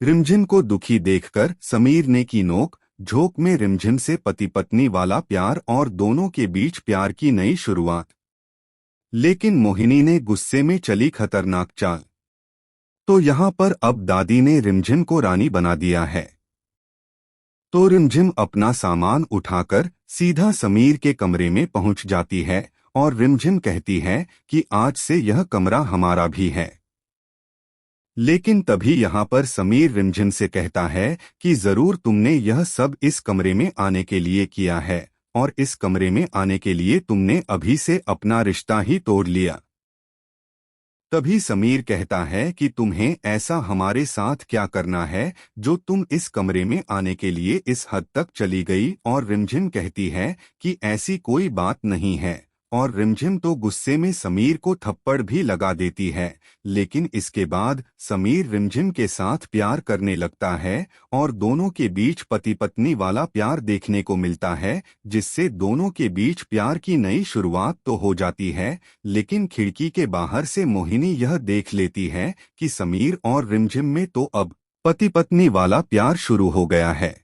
रिमझिम को दुखी देखकर समीर ने की नोक झोंक में रिमझिम से पति पत्नी वाला प्यार और दोनों के बीच प्यार की नई शुरुआत। लेकिन मोहिनी ने गुस्से में चली खतरनाक चाल। तो यहाँ पर अब दादी ने रिमझिम को रानी बना दिया है। तो रिमझिम अपना सामान उठाकर सीधा समीर के कमरे में पहुंच जाती है और रिमझिम कहती है कि आज से यह कमरा हमारा भी है। लेकिन तभी यहाँ पर समीर रिमझिम से कहता है कि जरूर तुमने यह सब इस कमरे में आने के लिए किया है और इस कमरे में आने के लिए तुमने अभी से अपना रिश्ता ही तोड़ लिया। तभी समीर कहता है कि तुम्हें ऐसा हमारे साथ क्या करना है जो तुम इस कमरे में आने के लिए इस हद तक चली गई। और रिमझिम कहती है कि ऐसी कोई बात नहीं है और रिमझिम तो गुस्से में समीर को थप्पड़ भी लगा देती है। लेकिन इसके बाद समीर रिमझिम के साथ प्यार करने लगता है और दोनों के बीच पति पत्नी वाला प्यार देखने को मिलता है, जिससे दोनों के बीच प्यार की नई शुरुआत तो हो जाती है। लेकिन खिड़की के बाहर से मोहिनी यह देख लेती है कि समीर और रिमझिम में तो अब पति पत्नी वाला प्यार शुरू हो गया है।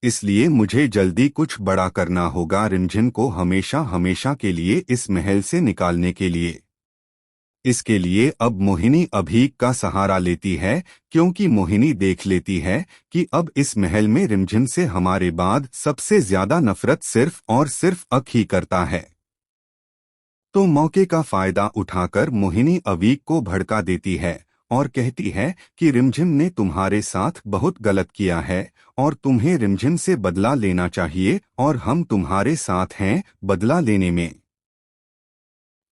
इसलिए मुझे जल्दी कुछ बड़ा करना होगा रिमझिम को हमेशा हमेशा के लिए इस महल से निकालने के लिए। इसके लिए अब मोहिनी अभीक का सहारा लेती है, क्योंकि मोहिनी देख लेती है कि अब इस महल में रिमझिम से हमारे बाद सबसे ज्यादा नफरत सिर्फ और सिर्फ अख ही करता है। तो मौके का फायदा उठाकर मोहिनी अवीक को भड़का देती है और कहती है कि रिमझिम ने तुम्हारे साथ बहुत गलत किया है और तुम्हें रिमझिम से बदला लेना चाहिए और हम तुम्हारे साथ हैं बदला लेने में।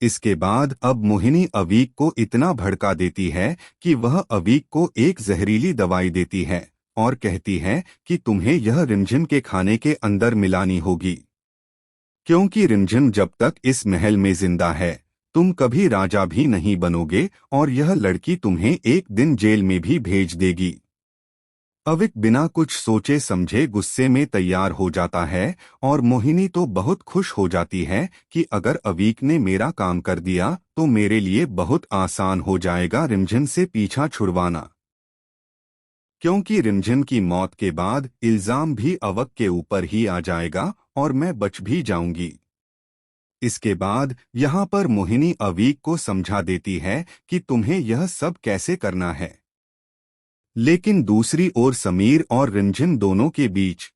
इसके बाद अब मोहिनी अवीक को इतना भड़का देती है कि वह अवीक को एक जहरीली दवाई देती है और कहती है कि तुम्हें यह रिमझिम के खाने के अंदर मिलानी होगी, क्योंकि रिमझिम जब तक इस महल में जिंदा है तुम कभी राजा भी नहीं बनोगे और यह लड़की तुम्हें एक दिन जेल में भी भेज देगी। अवीक बिना कुछ सोचे समझे गुस्से में तैयार हो जाता है और मोहिनी तो बहुत खुश हो जाती है कि अगर अवीक ने मेरा काम कर दिया तो मेरे लिए बहुत आसान हो जाएगा रिमझिम से पीछा छुड़वाना, क्योंकि रिमझिम की मौत के बाद इल्जाम भी अवीक के ऊपर ही आ जाएगा और मैं बच भी जाऊंगी। इसके बाद यहाँ पर मोहिनी अवीक को समझा देती है कि तुम्हें यह सब कैसे करना है। लेकिन दूसरी ओर समीर और रिमझिम दोनों के बीच